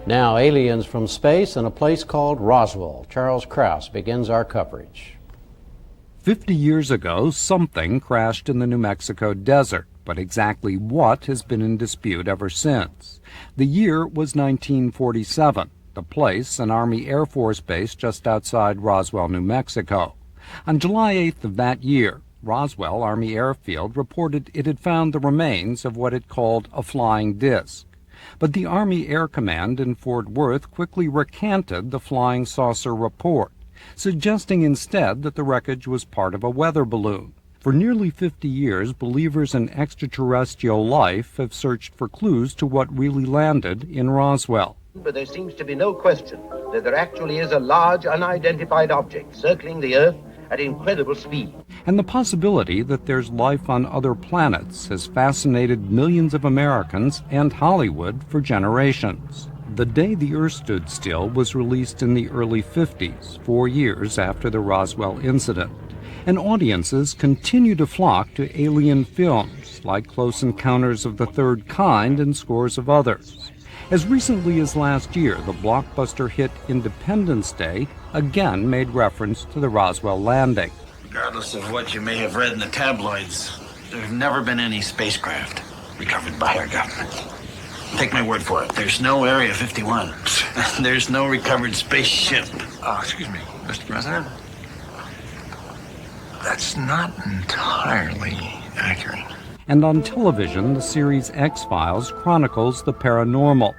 Now, aliens from space and a place called Roswell. Charles Krause begins our coverage. 50 years ago, something crashed in the New Mexico desert, but exactly what has been in dispute ever since. The year was 1947. The place, an Army Air Force base just outside Roswell, New Mexico. On July 8th of that year, Roswell Army Airfield reported it had found the remains of what it called a flying disc. But the Army Air Command in Fort Worth quickly recanted the flying saucer report, suggesting instead that the wreckage was part of a weather balloon. For nearly 50 years, believers in extraterrestrial life have searched for clues to what really landed in Roswell. But there seems to be no question that there actually is a large unidentified object circling the Earth at incredible speed. And the possibility that there's life on other planets has fascinated millions of Americans and Hollywood for generations. The Day the Earth Stood Still was released in the early 50s, 4 years after the Roswell incident. And audiences continue to flock to alien films like Close Encounters of the Third Kind and scores of others. As recently as last year, the blockbuster hit Independence Day again made reference to the Roswell landing. Regardless of what you may have read in the tabloids, there's never been any spacecraft recovered by our government. Take my word for it, there's no Area 51. There's no recovered spaceship. Excuse me, Mr. President. That's not entirely accurate. And on television, the series X-Files chronicles the paranormal.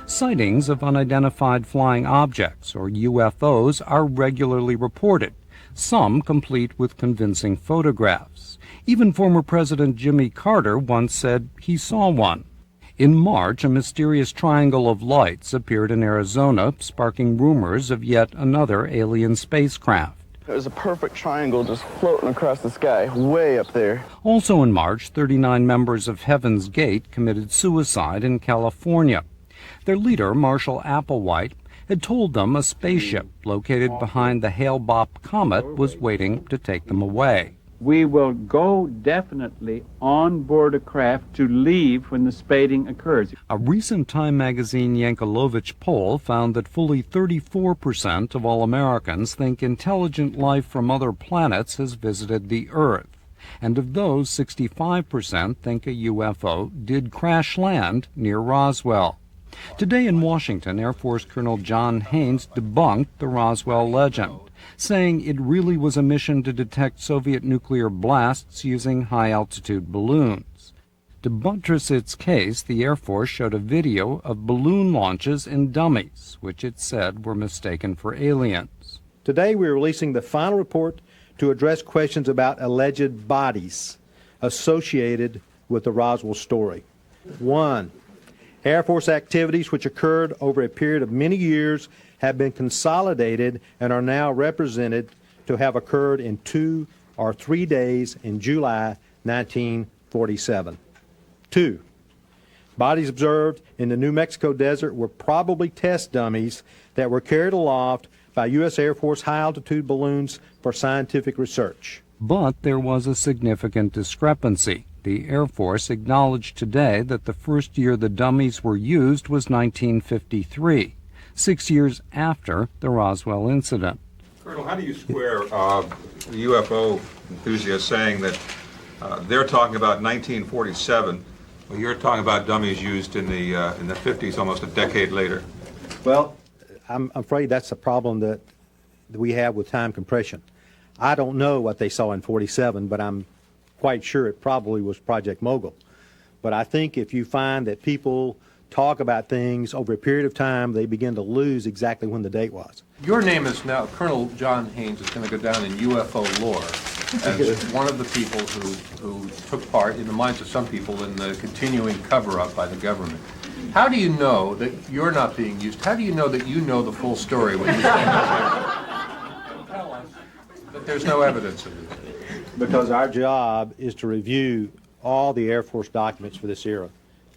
Sightings of unidentified flying objects, or UFOs, are regularly reported, some complete with convincing photographs. Even former President Jimmy Carter once said he saw one. In March, a mysterious triangle of lights appeared in Arizona, sparking rumors of yet another alien spacecraft. It was a perfect triangle just floating across the sky, way up there. Also in March, 39 members of Heaven's Gate committed suicide in California. Their leader, Marshall Applewhite, had told them a spaceship located behind the Hale-Bopp comet was waiting to take them away. We will go definitely on board a craft to leave when the spading occurs. A recent Time magazine Yankelovich poll found that fully 34% of all Americans think intelligent life from other planets has visited the Earth. And of those, 65% think a UFO did crash land near Roswell. Today in Washington, Air Force Colonel John Haynes debunked the Roswell legend, saying it really was a mission to detect Soviet nuclear blasts using high-altitude balloons. To buttress its case, the Air Force showed a video of balloon launches in dummies, which it said were mistaken for aliens. Today we are releasing the final report to address questions about alleged bodies associated with the Roswell story. 1. Air Force activities which occurred over a period of many years have been consolidated and are now represented to have occurred in 2 or 3 days in July 1947. 2. Bodies observed in the New Mexico desert were probably test dummies that were carried aloft by U.S. Air Force high-altitude balloons for scientific research. But there was a significant discrepancy. The Air Force acknowledged today that the first year the dummies were used was 1953, 6 years after the Roswell incident. Colonel, how do you square the UFO enthusiasts saying that they're talking about 1947, well, you're talking about dummies used in the 50s, almost a decade later? Well, I'm afraid that's the problem that we have with time compression. I don't know what they saw in 47, but I'm quite sure it probably was Project Mogul. But I think if you find that people talk about things over a period of time, they begin to lose exactly when the date was. Your name is now, Colonel John Haynes is going to go down in UFO lore as one of the people who took part, in the minds of some people, in the continuing cover-up by the government. How do you know that you're not being used? How do you know that you know the full story when you stand up there? Tell us that there's no evidence of this. Because our job is to review all the Air Force documents for this era.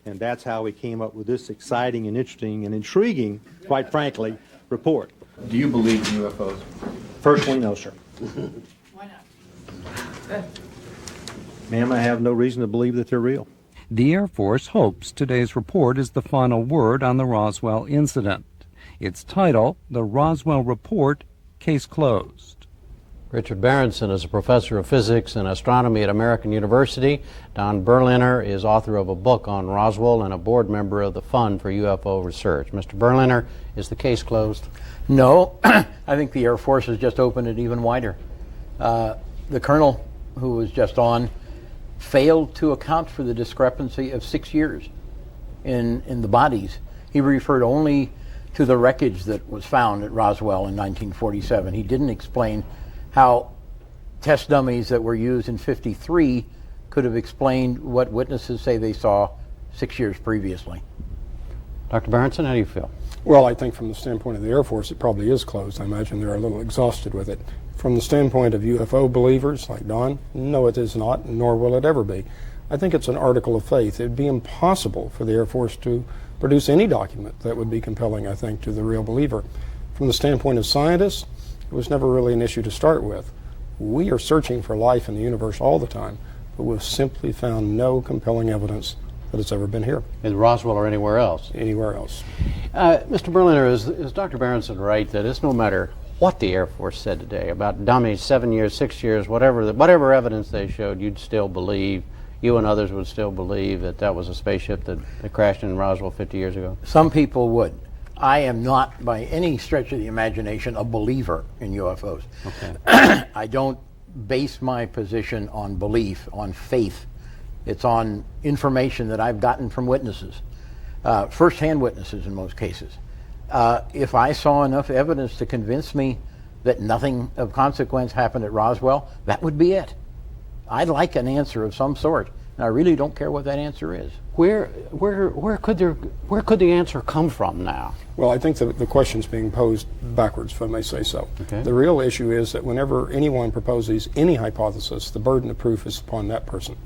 And that's how we came up with this exciting and interesting and intriguing, quite frankly, report. Do you believe in UFOs? Personally, no, sir. Why not? Ma'am, I have no reason to believe that they're real. The Air Force hopes today's report is the final word on the Roswell incident. Its title, The Roswell Report, Case Closed. Richard Berenson is a professor of physics and astronomy at American University. Don Berliner is author of a book on Roswell and a board member of the Fund for UFO Research. Mr. Berliner, is the case closed? No. I think the Air Force has just opened it even wider. The colonel who was just on failed to account for the discrepancy of 6 years in the bodies. He referred only to the wreckage that was found at Roswell in 1947. He didn't explain how test dummies that were used in 53 could have explained what witnesses say they saw 6 years previously. Dr. Berenson, how do you feel? Well, I think from the standpoint of the Air Force, it probably is closed. I imagine they're a little exhausted with it. From the standpoint of UFO believers like Don, no, it is not, nor will it ever be. I think it's an article of faith. It would be impossible for the Air Force to produce any document that would be compelling, I think, to the real believer. From the standpoint of scientists, it was never really an issue to start with. We are searching for life in the universe all the time, but we've simply found no compelling evidence that it's ever been here. In Roswell or anywhere else? Anywhere else. Mr. Berliner, is Dr. Berenson right that it's no matter what the Air Force said today about dummies, 7 years, 6 years, whatever evidence they showed, you'd still believe, you and others would still believe that that was a spaceship that crashed in Roswell 50 years ago? Some people would. I am not, by any stretch of the imagination, a believer in UFOs. Okay. I don't base my position on belief, on faith. It's on information that I've gotten from witnesses, first-hand witnesses in most cases. If I saw enough evidence to convince me that nothing of consequence happened at Roswell, that would be it. I'd like an answer of some sort, and I really don't care what that answer is. Where could the answer come from now? Well, I think the question's being posed backwards, if I may say so. Okay. The real issue is that whenever anyone proposes any hypothesis, the burden of proof is upon that person.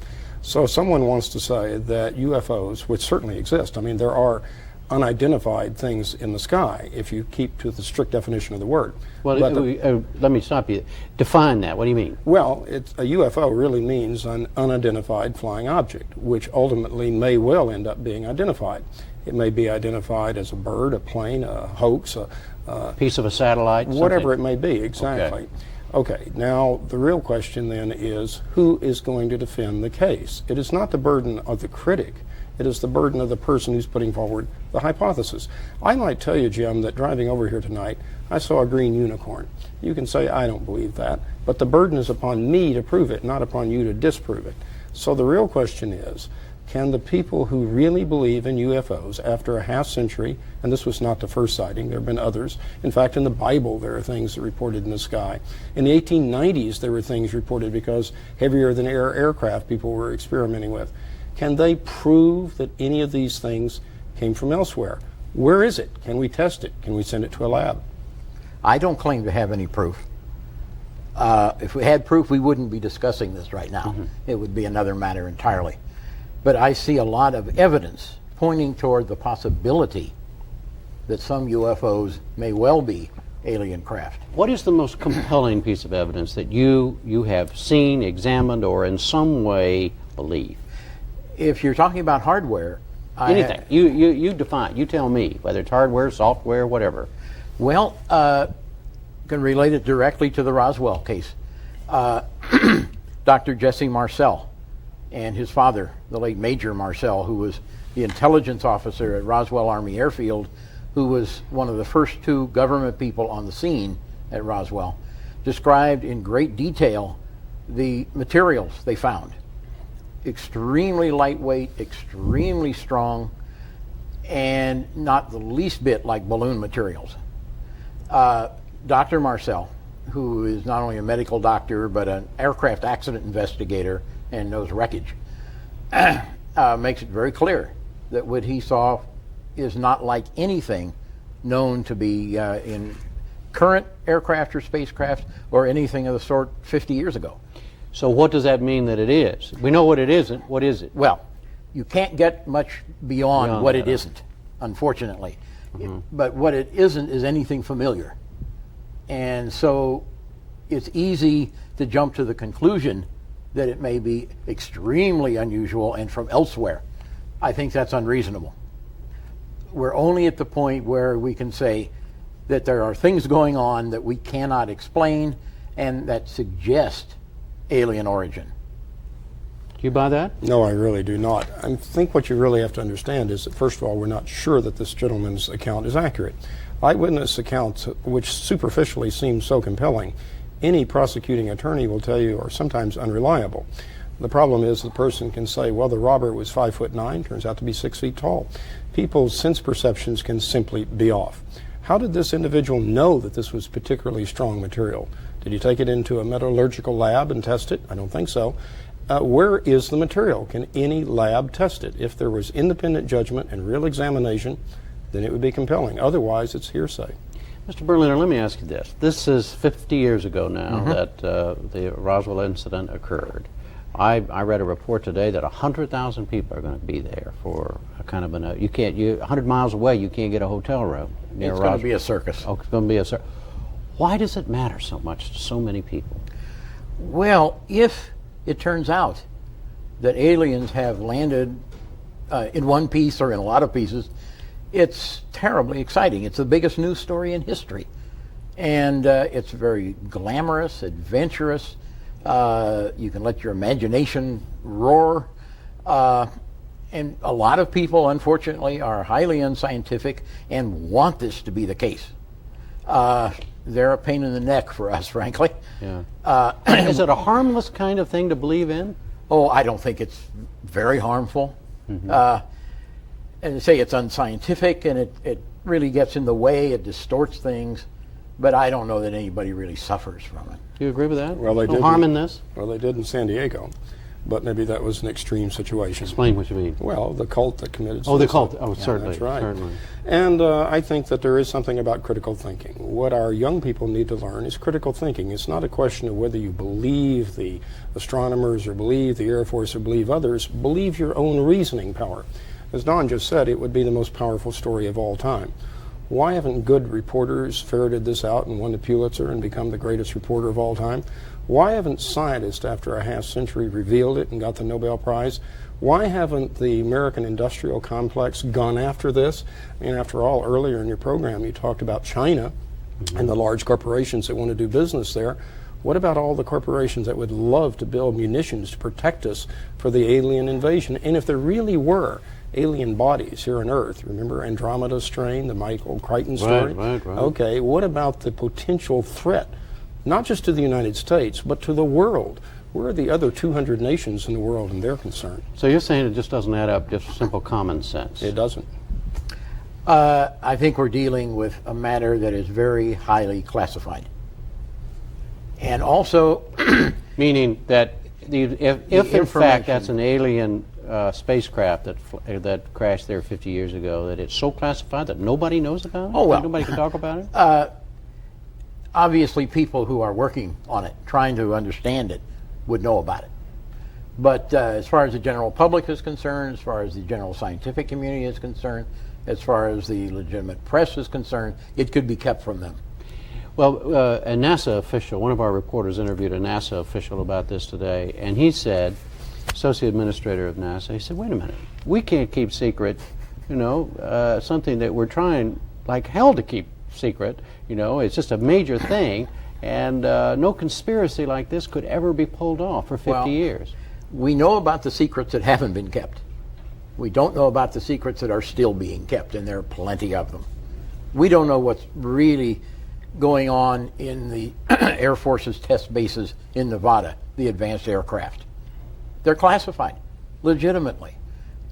So if someone wants to say that UFOs, which certainly exist, I mean, there are unidentified things in the sky, if you keep to the strict definition of the word. Well, let me stop you. Define that. What do you mean? Well, a UFO really means an unidentified flying object, which ultimately may well end up being identified. It may be identified as a bird, a plane, a hoax, a piece of a satellite, whatever it may be, exactly. Okay, now the real question then is, who is going to defend the case? It is not the burden of the critic. It is the burden of the person who's putting forward the hypothesis. I might tell you, Jim, that driving over here tonight, I saw a green unicorn. You can say, I don't believe that, but the burden is upon me to prove it, not upon you to disprove it. So the real question is, can the people who really believe in UFOs after a half century, and this was not the first sighting, there have been others. In fact, in the Bible, there are things reported in the sky. In the 1890s, there were things reported because heavier than air aircraft people were experimenting with. Can they prove that any of these things came from elsewhere? Where is it? Can we test it? Can we send it to a lab? I don't claim to have any proof. If we had proof, we wouldn't be discussing this right now. Mm-hmm. It would be another matter entirely. But I see a lot of evidence pointing toward the possibility that some UFOs may well be alien craft. What is the most compelling piece of evidence that you have seen, examined, or in some way believe? If you're talking about hardware, anything. You define. You tell me whether it's hardware, software, whatever. Well, can relate it directly to the Roswell case. Dr. Jesse Marcel and his father, the late Major Marcel, who was the intelligence officer at Roswell Army Airfield, who was one of the first two government people on the scene at Roswell, described in great detail the materials they found. Extremely lightweight, extremely strong, and not the least bit like balloon materials. Dr. Marcel, who is not only a medical doctor but an aircraft accident investigator and knows wreckage, makes it very clear that what he saw is not like anything known to be in current aircraft or spacecraft or anything of the sort 50 years ago. So what does that mean that it is? We know what it isn't. What is it? Well, you can't get much beyond what it isn't, unfortunately. Mm-hmm. But what it isn't is anything familiar. And so it's easy to jump to the conclusion that it may be extremely unusual and from elsewhere. I think that's unreasonable. We're only at the point where we can say that there are things going on that we cannot explain and that suggest alien origin. Do you buy that? No, I really do not. I think what you really have to understand is that, first of all, we're not sure that this gentleman's account is accurate. Eyewitness accounts, which superficially seem so compelling, any prosecuting attorney will tell you are sometimes unreliable. The problem is the person can say, well, the robber was 5'9", turns out to be 6 feet tall. People's sense perceptions can simply be off. How did this individual know that this was particularly strong material? Did he take it into a metallurgical lab and test it? I don't think so. Where is the material? Can any lab test it? If there was independent judgment and real examination, then it would be compelling. Otherwise, it's hearsay. Mr. Berliner, let me ask you this. This is 50 years ago now that the Roswell incident occurred. I read a report today that 100,000 people are going to be there for a kind of 100 miles away, you can't get a hotel room near It's Roswell. going to be a circus. Oh, it's going to be a circus. Why does it matter so much to so many people? Well, if it turns out that aliens have landed in one piece or in a lot of pieces, it's terribly exciting. It's the biggest news story in history. And it's very glamorous, adventurous. You can let your imagination roar. And a lot of people, unfortunately, are highly unscientific and want this to be the case. They're a pain in the neck for us, frankly. Yeah. Is it a harmless kind of thing to believe in? Oh, I don't think it's very harmful. And to say it's unscientific and it really gets in the way, it distorts things, but I don't know that anybody really suffers from it. Do you agree with that? Well, they no did harm in this? Well, they did in San Diego, but maybe that was an extreme situation. Explain what you mean. Well, the cult that committed suicide. Oh, the cult. Oh, Yeah, certainly. that's right. Certainly. And I think that there is something about critical thinking. What our young people need to learn is critical thinking. It's not a question of whether you believe the astronomers or believe the Air Force or believe others. Believe your own reasoning power. As Don just said, it would be the most powerful story of all time. Why haven't good reporters ferreted this out and won the Pulitzer and become the greatest reporter of all time? Why haven't scientists, after a half century, revealed it and got the Nobel Prize? Why haven't the American industrial complex gone after this? I mean, after all, earlier in your program, you talked about China and the large corporations that want to do business there. What about all the corporations that would love to build munitions to protect us for the alien invasion? And if there really were alien bodies here on Earth, remember Andromeda Strain, the Michael Crichton story? Right. Okay, what about the potential threat, not just to the United States, but to the world? Where are the other 200 nations in the world and their concern? So you're saying it just doesn't add up, just simple common sense? It doesn't. I think we're dealing with a matter that is very highly classified. And also, meaning that if in fact that's an alien spacecraft that crashed there 50 years ago, that it's so classified that nobody knows about it? Oh, well. Nobody can talk about it? Obviously people who are working on it, trying to understand it, would know about it. But as far as the general public is concerned, as far as the general scientific community is concerned, as far as the legitimate press is concerned, it could be kept from them. Well, a NASA official, one of our reporters interviewed a NASA official about this today, and he said, Associate Administrator of NASA, he said, wait a minute, we can't keep secret, something that we're trying like hell to keep secret, it's just a major thing, and no conspiracy like this could ever be pulled off for 50 years. We know about the secrets that haven't been kept. We don't know about the secrets that are still being kept, and there are plenty of them. We don't know what's really going on in the Air Force's test bases in Nevada, the advanced aircraft. They're classified, legitimately.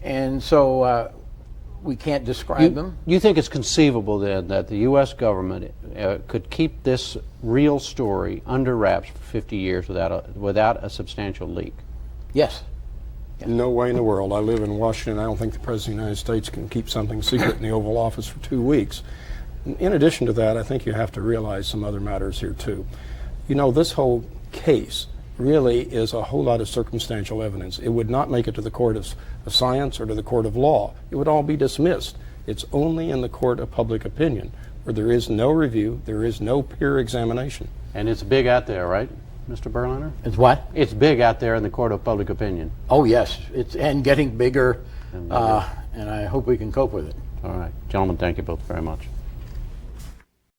And so we can't describe them. You think it's conceivable then that the U.S. government could keep this real story under wraps for 50 years without a substantial leak? Yes. No way in the world. I live in Washington. I don't think the President of the United States can keep something secret in the Oval Office for 2 weeks. In addition to that, I think you have to realize some other matters here too. This whole case really is a whole lot of circumstantial evidence. It would not make it to the court of science or to the court of law. It would all be dismissed. It's only in the court of public opinion where there is no review, there is no peer examination. And it's big out there, right, Mr. Berliner? It's what? It's big out there in the court of public opinion. Oh, yes. And getting bigger And, and I hope we can cope with it. all right. Gentlemen, thank you both very much.